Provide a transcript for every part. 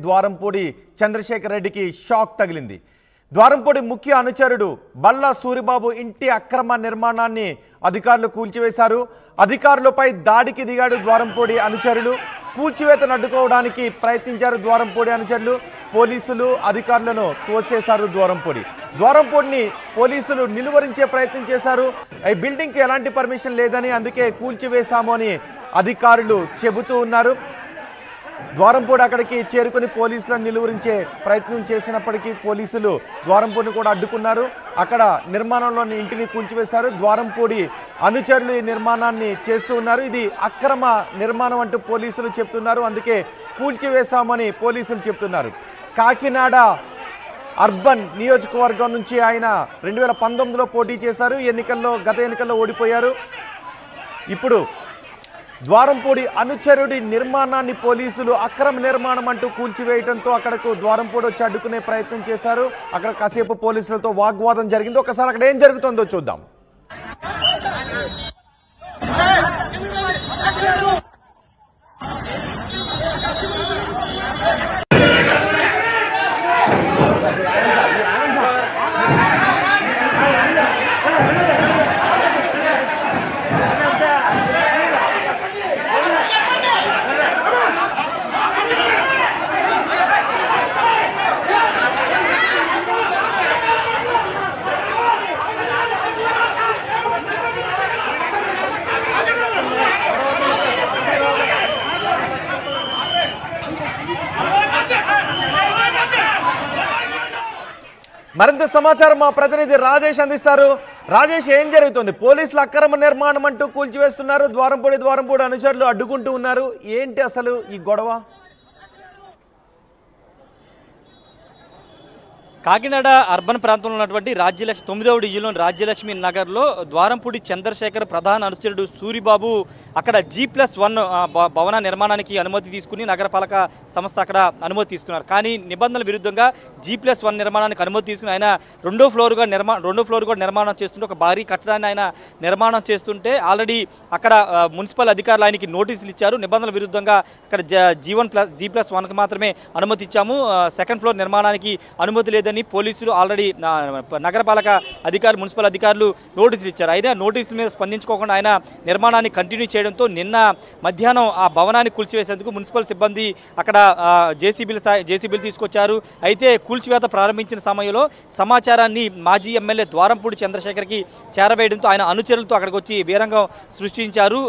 ద్వారంపూడి చంద్రశేఖర్ రెడ్డికి షాక్ తగిలింది. ద్వారంపూడి ముఖ్య అనుచరుడు బల్లా సూరిబాబు ఇంటి అక్రమ నిర్మాణాన్ని అధికారులు కూల్చివేశారు. అధికారులపై దాడికి దిగాడు ద్వారంపూడి అనుచరులు. కూల్చివేతను అడ్డుకోవడానికి ప్రయత్నించారు ద్వారంపూడి అనుచరులు. పోలీసులు అధికారులను తోసేశారు. ద్వారంపూడిని పోలీసులు నిలువరించే ప్రయత్నం చేశారు. ఈ బిల్డింగ్కి ఎలాంటి పర్మిషన్ లేదని, అందుకే కూల్చివేశాము అని అధికారులు చెబుతూ ఉన్నారు. ద్వారంపూడి అక్కడికి చేరుకుని పోలీసులను నిలువరించే ప్రయత్నం చేసినప్పటికీ పోలీసులు ద్వారంపూడిని కూడా అడ్డుకున్నారు. అక్కడ నిర్మాణంలోని ఇంటిని కూల్చివేశారు. ద్వారంపూడి అనుచరులు ఈ నిర్మాణాన్ని చేస్తూ ఉన్నారు. ఇది అక్రమ నిర్మాణం అంటూ పోలీసులు చెప్తున్నారు. అందుకే కూల్చివేశామని పోలీసులు చెప్తున్నారు. కాకినాడ అర్బన్ నియోజకవర్గం నుంచి ఆయన 2019లో పోటీ చేశారు. గత ఎన్నికల్లో ఓడిపోయారు. ఇప్పుడు ద్వారంపూడి అనుచరుడి నిర్మాణాన్ని పోలీసులు అక్రమ నిర్మాణం అంటూ కూల్చివేయడంతో అక్కడకు ద్వారంపూడి వచ్చి అడ్డుకునే ప్రయత్నం చేశారు. అక్కడ కాసేపు పోలీసులతో వాగ్వాదం జరిగింది. ఒకసారి అక్కడ ఏం జరుగుతుందో చూద్దాం. మరింత సమాచారం మా ప్రతినిధి రాజేష్ అందిస్తారు. రాజేష్, ఏం జరుగుతుంది? పోలీసులు అక్రమ నిర్మాణం అంటూ కూల్చివేస్తున్నారు. ద్వారంపూడి అనుచరులు అడ్డుకుంటూ ఉన్నారు. ఏంటి అసలు ఈ గొడవ? కాకినాడ అర్బన్ ప్రాంతంలో ఉన్నటువంటి 9వ డివిజన్లోని రాజ్యలక్ష్మి నగర్లో ద్వారంపూడి చంద్రశేఖర్ ప్రధాన అనుచరుడు సూరిబాబు అక్కడ G+1 భవన నిర్మాణానికి అనుమతి తీసుకుని నగరపాలక సంస్థ అక్కడ అనుమతి తీసుకున్నారు. కానీ నిబంధనల విరుద్ధంగా G+1 నిర్మాణానికి అనుమతి తీసుకుని ఆయన రెండో ఫ్లోర్ కూడా నిర్మాణం చేస్తుంటే, ఒక భారీ కట్టడాన్ని ఆయన నిర్మాణం చేస్తుంటే ఆల్రెడీ అక్కడ మున్సిపల్ అధికారులు ఆయనకి నోటీసులు ఇచ్చారు. నిబంధనల విరుద్ధంగా అక్కడ G+1కి మాత్రమే అనుమతి ఇచ్చాము, సెకండ్ ఫ్లోర్ నిర్మాణానికి అనుమతి లేదని పోలీసులు ఆల్రెడీ నగరపాలక అధికారులు, మున్సిపల్ అధికారులు నోటీసులు ఇచ్చారు. అయినా నోటీసుల మీద స్పందించుకోకుండా ఆయన నిర్మాణాన్ని కంటిన్యూ చేయడంతో నిన్న మధ్యాహ్నం ఆ భవనాన్ని కూల్చివేసేందుకు మున్సిపల్ సిబ్బంది అక్కడ జేసీబీలు తీసుకొచ్చారు. అయితే కూల్చివేత ప్రారంభించిన సమయంలో సమాచారాన్ని మాజీ ఎమ్మెల్యే ద్వారంపూడి చంద్రశేఖర్కి చేరవేయడంతో ఆయన అనుచరులతో అక్కడికి వచ్చి వీరంగం సృష్టించారు.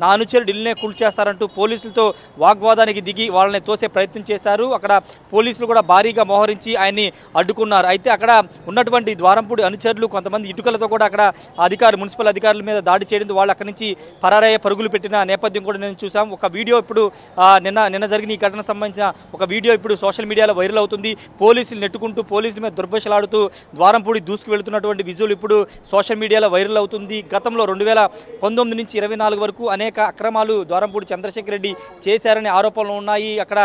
నా అనుచరుడు ఇల్లునే కూల్చేస్తారంటూ పోలీసులతో వాగ్వాదానికి దిగి వాళ్ళని తోసే ప్రయత్నం చేశారు. అక్కడ పోలీసులు కూడా భారీగా మోహరించి ఆయన్ని అడ్డుకున్నారు. అయితే అక్కడ ఉన్నటువంటి ద్వారంపూడి అనుచరులు కొంతమంది ఇటుకలతో కూడా అక్కడ మున్సిపల్ అధికారుల మీద దాడి చేయడంతో వాళ్ళు అక్కడి నుంచి పరారయ్య పరుగులు పెట్టిన నేపథ్యం కూడా నేను చూసాం. ఒక వీడియో ఇప్పుడు నిన్న జరిగిన ఈ ఘటనకు సంబంధించిన ఒక వీడియో ఇప్పుడు సోషల్ మీడియాలో వైరల్ అవుతుంది. పోలీసులు నెట్టుకుంటూ పోలీసుల మీద దుర్భాషలాడుతూ ద్వారంపూడి దూసుకు వెళుతున్నటువంటి విజువల్ ఇప్పుడు సోషల్ మీడియాలో వైరల్ అవుతుంది. గతంలో 2019 నుంచి 24 వరకు అనేక అక్రమాలు ద్వారంపూడి చంద్రశేఖర్ రెడ్డి చేశారనే ఆరోపణలు ఉన్నాయి. అక్కడ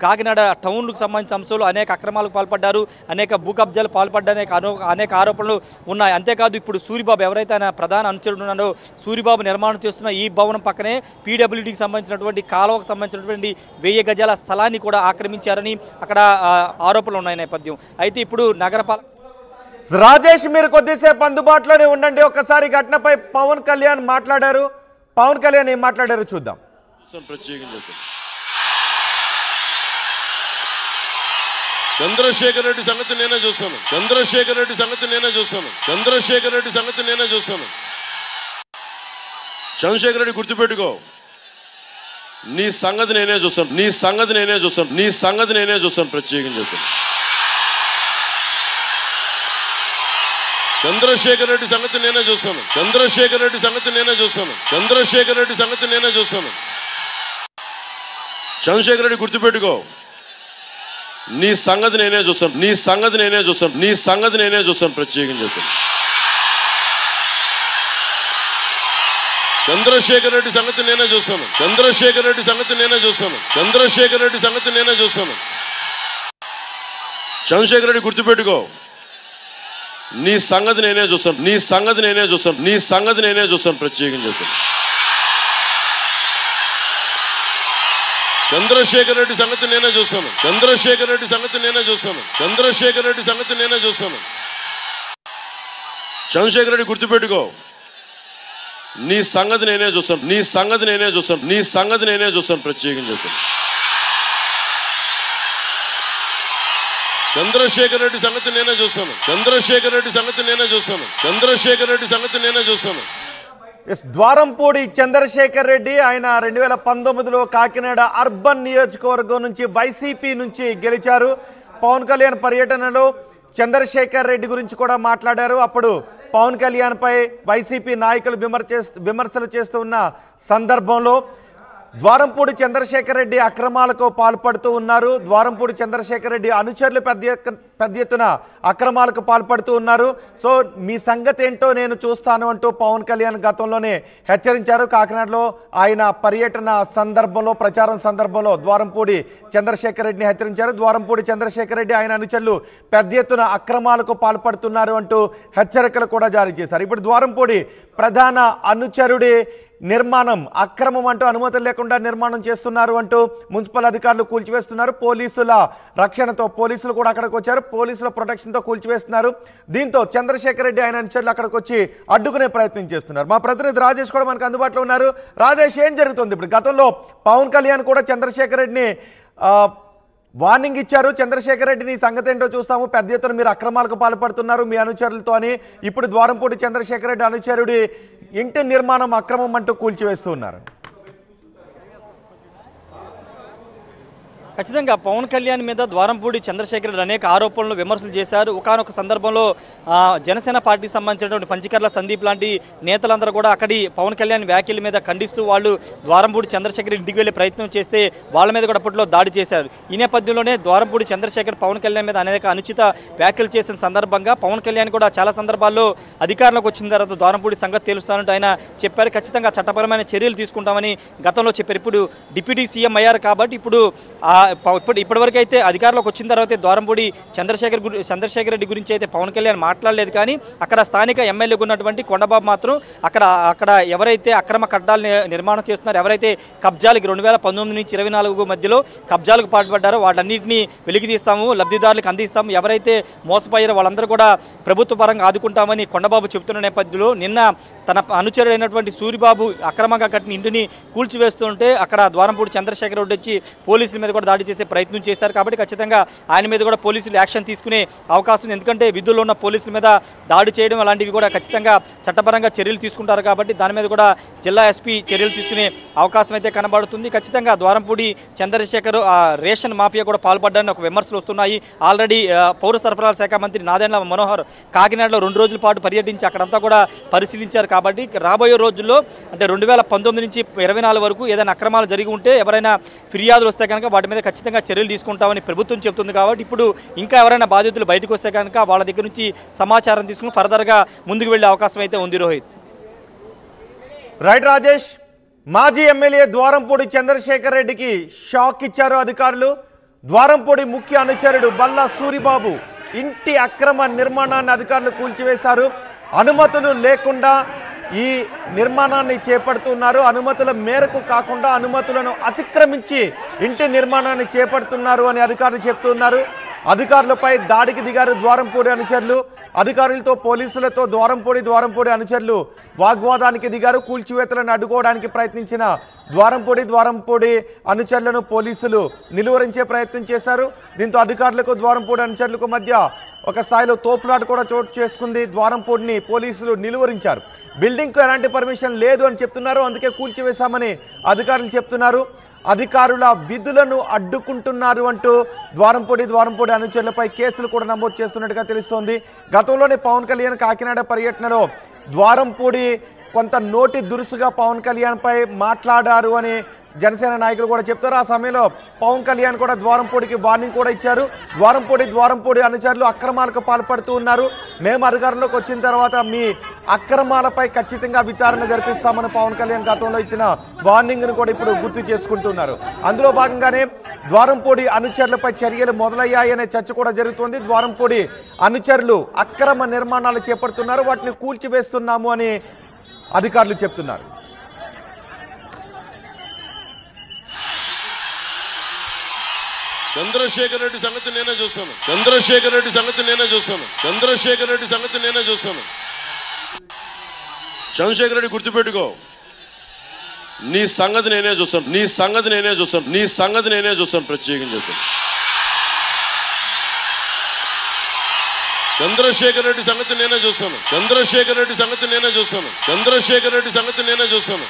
కాకినాడ టౌన్లకు సంబంధించిన అంశాలు అనేక అక్రమాలకు పాల్పడ్డారు, అనేక భూ కబ్జాలు పాల్పడ్డారు, అనేక ఆరోపణలు ఉన్నాయి. అంతేకాదు ఇప్పుడు సూరిబాబు ఎవరైతే ఆయన ప్రధాన అనుచరుడు ఉన్నారో సూరిబాబు నిర్మాణం చేస్తున్న ఈ భవనం పక్కనే పీడబ్ల్యూడీకి సంబంధించినటువంటి కాలువకు సంబంధించినటువంటి 1000 గజాల స్థలాన్ని కూడా ఆక్రమించారని అక్కడ ఆరోపణలు ఉన్నాయి నేపథ్యం. అయితే ఇప్పుడు నగరపాలక రాజేష్, మీరు కొద్దిసేపు అందుబాటులోనే ఉండండి. ఒక్కసారి ఘటనపై పవన్ కళ్యాణ్ మాట్లాడారు. పవన్ కళ్యాణ్ ఏం మాట్లాడారో చూద్దాం. చంద్రశేఖర్ రెడ్డి సంగతి నేనే చూస్తాను. చంద్రశేఖర్ రెడ్డి సంగతి నేనే చూస్తాను. చంద్రశేఖర్ రెడ్డి గుర్తుపెట్టుకో, నీ సంగతి నేనే చూస్తాను. ప్రత్యేకంగా చెప్తాను. చంద్రశేఖర్ రెడ్డి సంగతి నేనే చూస్తాను. చంద్రశేఖర్ రెడ్డి గుర్తుపెట్టుకో, నీ సంగతి నేనే చూస్తాను. ప్రత్యేకంగా చెప్తాను. చంద్రశేఖర్ రెడ్డి సంగతి నేనే చూస్తాను. చంద్రశేఖర్ రెడ్డి గుర్తుపెట్టుకో, నీ సంగతి నేనే చూస్తాను. ప్రత్యేకంగా చెప్తాను. చంద్రశేఖర్ రెడ్డి సంగతి నేనే చూస్తాను. చంద్రశేఖర్ రెడ్డి సంగతి నేనే చూస్తాను. చంద్రశేఖర్ రెడ్డి సంగతి నేనే చూస్తాను. చంద్రశేఖర్ రెడ్డి గుర్తుపెట్టుకో, నీ సంగతి నేనే చూస్తాను. నీ సంగతి నేనే చూస్తాను. నీ సంగతి నేనే చూస్తాను. ప్రత్యేకంగా చెప్తాను. చంద్రశేఖర్ రెడ్డి సంగతి నేనే చూస్తాను. చంద్రశేఖర్ రెడ్డి సంగతి నేనే చూస్తాను. చంద్రశేఖర్ రెడ్డి సంగతి నేనే చూస్తాను. ద్వారంపూడి చంద్రశేఖర్ రెడ్డి ఆయన 2019లో కాకినాడ అర్బన్ నియోజకవర్గం నుంచి వైసీపీ నుంచి గెలిచారు. పవన్ కళ్యాణ్ పర్యటనలో చంద్రశేఖర్ రెడ్డి గురించి కూడా మాట్లాడారు. అప్పుడు పవన్ కళ్యాణ్ పై వైసీపీ నాయకులు విమర్శలు చేస్తూ ఉన్న సందర్భంలో ద్వారంపూడి చంద్రశేఖర్ రెడ్డి అక్రమాలకు పాల్పడుతూ ఉన్నారు. ద్వారంపూడి చంద్రశేఖర్ రెడ్డి అనుచరులు పెద్ద ఎత్తున అక్రమాలకు పాల్పడుతూ ఉన్నారు. సో మీ సంగతి ఏంటో నేను చూస్తాను అంటూ పవన్ కళ్యాణ్ గతంలోనే హెచ్చరించారు. కాకినాడలో ఆయన పర్యటన సందర్భంలో ప్రచారం సందర్భంలో ద్వారంపూడి చంద్రశేఖర్ రెడ్డిని హెచ్చరించారు. ద్వారంపూడి చంద్రశేఖర్ రెడ్డి ఆయన అనుచరులు పెద్ద ఎత్తున అక్రమాలకు పాల్పడుతున్నారు అంటూ హెచ్చరికలు కూడా జారీ చేశారు. ఇప్పుడు ద్వారంపూడి ప్రధాన అనుచరుడి నిర్మాణం అక్రమం అంటూ అనుమతులు లేకుండా నిర్మాణం చేస్తున్నారు అంటూ మున్సిపల్ అధికారులు కూల్చివేస్తున్నారు. పోలీసుల రక్షణతో పోలీసులు కూడా అక్కడికి వచ్చారు. పోలీసుల ప్రొటెక్షన్తో కూల్చివేస్తున్నారు. దీంతో చంద్రశేఖర్ రెడ్డి ఆయన అనుచరులు అక్కడికి వచ్చి అడ్డుకునే ప్రయత్నం చేస్తున్నారు. మా ప్రతినిధి రాజేష్ కూడా మనకు అందుబాటులో ఉన్నారు. రాజేష్, ఏం జరుగుతుంది ఇప్పుడు? గతంలో పవన్ కళ్యాణ్ కూడా చంద్రశేఖర్ రెడ్డిని వార్నింగ్ ఇచ్చారు. చంద్రశేఖర్ రెడ్డిని సంగతి ఏంటో చూస్తాము, పెద్ద ఎత్తున మీరు అక్రమాలకు పాల్పడుతున్నారు మీ అనుచరులతో అని. ఇప్పుడు ద్వారంపూడి చంద్రశేఖర్ రెడ్డి అనుచరుడి ఇంటి నిర్మాణం అక్రమం అంటూ కూల్చివేస్తూ ఉన్నారు. ఖచ్చితంగా పవన్ కళ్యాణ్ మీద ద్వారంపూడి చంద్రశేఖర్ రెడ్డి అనేక ఆరోపణలు విమర్శలు చేశారు. ఒకానొక సందర్భంలో జనసేన పార్టీకి సంబంధించినటువంటి పంచకర్ల సందీప్ లాంటి నేతలందరూ కూడా అక్కడి పవన్ కళ్యాణ్ వ్యాఖ్యల మీద ఖండిస్తూ వాళ్ళు ద్వారంపూడి చంద్రశేఖర్ ఇంటికి వెళ్ళే ప్రయత్నం చేస్తే వాళ్ళ మీద కూడా అప్పట్లో దాడి చేశారు. ఈ నేపథ్యంలోనే ద్వారంపూడి చంద్రశేఖర్ పవన్ కళ్యాణ్ మీద అనేక అనుచిత వ్యాఖ్యలు చేసిన సందర్భంగా పవన్ కళ్యాణ్ కూడా చాలా సందర్భాల్లో అధికారంలోకి వచ్చిన తర్వాత ద్వారంపూడి సంగతి తెలుస్తానంటూ ఆయన చెప్పారు. ఖచ్చితంగా చట్టపరమైన చర్యలు తీసుకుంటామని గతంలో చెప్పారు. ఇప్పుడు డిప్యూటీ సీఎం అయ్యారు కాబట్టి ఇప్పుడు ఇప్పటివరకు అయితే అధికారంలోకి వచ్చిన తర్వాత ద్వారంపూడి చంద్రశేఖర్ రెడ్డి గురించి అయితే పవన్ కళ్యాణ్ మాట్లాడలేదు. కానీ అక్కడ స్థానిక ఎమ్మెల్యేగా ఉన్నటువంటి కొండబాబు మాత్రం అక్కడ ఎవరైతే అక్రమ కట్టడాలు నిర్మాణం చేస్తున్నారో, ఎవరైతే కబ్జాలకి 2019 నుంచి 24 మధ్యలో కబ్జాలకు పాల్పడ్డారో వాటన్నింటినీ వెలికి తీస్తాము, లబ్ధిదారులకు అందిస్తాము, ఎవరైతే మోసపోయారో వాళ్ళందరూ కూడా ప్రభుత్వ పరంగా ఆదుకుంటామని కొండబాబు చెబుతున్న నేపథ్యంలో నిన్న తన అనుచరుడైనటువంటి సూరిబాబు అక్రమంగా కట్టిన ఇంటిని కూల్చివేస్తుంటే అక్కడ ద్వారంపూడి చంద్రశేఖర్ రెడ్డి వచ్చి పోలీసుల మీద కూడా దాడి చేసే ప్రయత్నం చేశారు. కాబట్టి ఖచ్చితంగా ఆయన మీద కూడా పోలీసులు యాక్షన్ తీసుకునే అవకాశం ఉంది. ఎందుకంటే విధుల్లో ఉన్న పోలీసుల మీద దాడి చేయడం అలాంటివి కూడా ఖచ్చితంగా చట్టపరంగా చర్యలు తీసుకుంటారు. కాబట్టి దాని మీద కూడా జిల్లా ఎస్పీ చర్యలు తీసుకునే అవకాశం అయితే కనబడుతుంది. ఖచ్చితంగా ద్వారంపూడి చంద్రశేఖర్ రేషన్ మాఫియా కూడా పాల్పడ్డారని ఒక విమర్శలు వస్తున్నాయి. ఆల్రెడీ పౌర సరఫరాల శాఖ మంత్రి నాదెండ్ల మనోహర్ కాకినాడలో 2 రోజుల పాటు పర్యటించి అక్కడంతా కూడా పరిశీలించారు. కాబట్టి రాబోయే రోజుల్లో అంటే 2019 నుంచి 24 వరకు ఏదైనా అక్రమాలు జరిగి ఉంటే ఎవరైనా ఫిర్యాదులు వస్తే కనుక వాటి మీద ఖచ్చితంగా చర్యలు తీసుకుంటామని ప్రభుత్వం చెబుతుంది. కాబట్టి ఇప్పుడు ఇంకా ఎవరైనా బాధితులు బయటకు వస్తే కనుక వాళ్ళ దగ్గర నుంచి సమాచారం తీసుకుని ఫర్దర్గా ముందుకు వెళ్ళే అవకాశం అయితే ఉంది. రోహిత్. రైట్ రాజేష్. మాజీ ఎమ్మెల్యే ద్వారంపూడి చంద్రశేఖర్ రెడ్డికి షాక్ ఇచ్చారు అధికారులు. ద్వారంపూడి ముఖ్య అనుచరుడు బల్లా సూరిబాబు ఇంటి అక్రమ నిర్మాణాన్ని అధికారులు కూల్చివేశారు. అనుమతులు లేకుండా ఈ నిర్మాణాన్ని చేపడుతున్నారు. అనుమతుల మేరకు కాకుండా అనుమతులను అతిక్రమించి ఇంటి నిర్మాణాన్ని చేపడుతున్నారు అని అధికారులు చెప్తున్నారు. అధికారులపై దాడికి దిగారు ద్వారంపూడి అనుచరులు. అధికారులతో పోలీసులతో ద్వారంపూడి అనుచరులు వాగ్వాదానికి దిగారు. కూల్చివేతలను అడ్డుకోవడానికి ప్రయత్నించిన ద్వారంపూడి అనుచరులను పోలీసులు నిలువరించే ప్రయత్నం చేశారు. దీంతో అధికారులకు ద్వారంపూడి అనుచరులకు మధ్య ఒక స్థాయిలో తోపులాట కూడా చోటు చేసుకుంది. ద్వారంపూడిని పోలీసులు నిలువరించారు. బిల్డింగ్కు ఎలాంటి పర్మిషన్ లేదు అని చెప్తున్నారు. అందుకే కూల్చివేశామని అధికారులు చెప్తున్నారు. అధికారుల విధులను అడ్డుకుంటున్నారు అంటూ ద్వారంపూడి అనుచరులపై కేసులు కూడా నమోదు చేస్తున్నట్టుగా తెలుస్తోంది. గతంలోనే పవన్ కళ్యాణ్ కాకినాడ పర్యటనలో ద్వారంపూడి కొంత నోటి దురుసుగా పవన్ కళ్యాణ్ పై మాట్లాడారు అని జనసేన నాయకులు కూడా చెప్తారు. ఆ సమయంలో పవన్ కళ్యాణ్ కూడా ద్వారంపూడికి వార్నింగ్ కూడా ఇచ్చారు. ద్వారంపూడి అనుచరులు అక్రమాలకు పాల్పడుతూ ఉన్నారు, మేము అధికారంలోకి వచ్చిన తర్వాత మీ అక్రమాలపై ఖచ్చితంగా విచారణ జరిపిస్తామని పవన్ కళ్యాణ్ గతంలో ఇచ్చిన వార్నింగ్ను కూడా ఇప్పుడు గుర్తు చేసుకుంటున్నారు. అందులో భాగంగానే ద్వారంపూడి అనుచరులపై చర్యలు మొదలయ్యాయనే చర్చ కూడా జరుగుతోంది. ద్వారంపూడి అనుచరులు అక్రమ నిర్మాణాలు చేపడుతున్నారు, వాటిని కూల్చివేస్తున్నాము అని అధికారులు చెప్తున్నారు. చంద్రశేఖర్ రెడ్డి సంగతి నేనే చూస్తాను. చంద్రశేఖర్ రెడ్డి సంగతి నేనే చూస్తాను. చంద్రశేఖర్ రెడ్డి సంగతి నేనే చూస్తాను. చంద్రశేఖర్ రెడ్డి గుర్తుపెట్టుకో, నీ సంగతి నేనే చూస్తాను. నీ సంగతి నేనే చూస్తాను. నీ సంగతి నేనే చూస్తాను. ప్రత్యేకంగా చెప్తాను. చంద్రశేఖర్ రెడ్డి సంగతి నేనే చూస్తాను. చంద్రశేఖర్ రెడ్డి సంగతి నేనే చూస్తాను. చంద్రశేఖర్ రెడ్డి సంగతి నేనే చూస్తాను.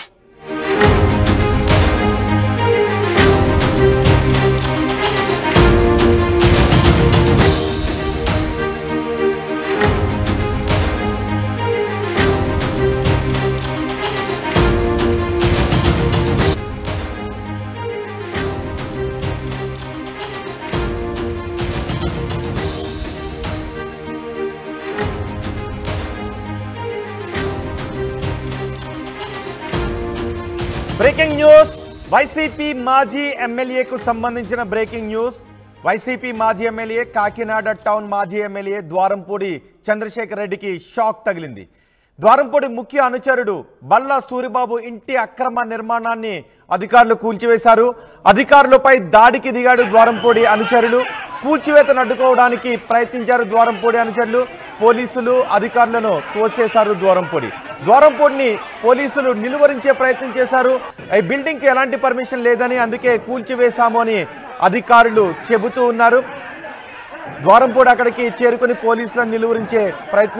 బ్రేకింగ్ న్యూస్, వైసీపీ మాజీ ఎమ్మెల్యేకు సంబంధించిన బ్రేకింగ్ న్యూస్. వైసీపీ మాజీ ఎమ్మెల్యే, కాకినాడ టౌన్ మాజీ ఎమ్మెల్యే ద్వారంపూడి చంద్రశేఖర్ రెడ్డికి షాక్ తగిలింది. ద్వారంపూడి ముఖ్య అనుచరుడు బల్లా సూరిబాబు ఇంటి అక్రమ నిర్మాణాన్ని అధికారులు కూల్చివేశారు. అధికారులపై దాడికి దిగాడు ద్వారంపూడి అనుచరులు. కూల్చివేతను అడ్డుకోవడానికి ప్రయత్నించారు ద్వారంపూడి అనుచరులు. పోలీసులు అధికారులను తోసేశారు. ద్వారంపూడిని పోలీసులు నిలువరించే ప్రయత్నం చేశారు. ఈ బిల్డింగ్కి ఎలాంటి పర్మిషన్ లేదని, అందుకే కూల్చివేశాము అని అధికారులు చెబుతూ ఉన్నారు. ద్వారంపూడి అక్కడికి చేరుకుని పోలీసులను నిలువరించే ప్రయత్నం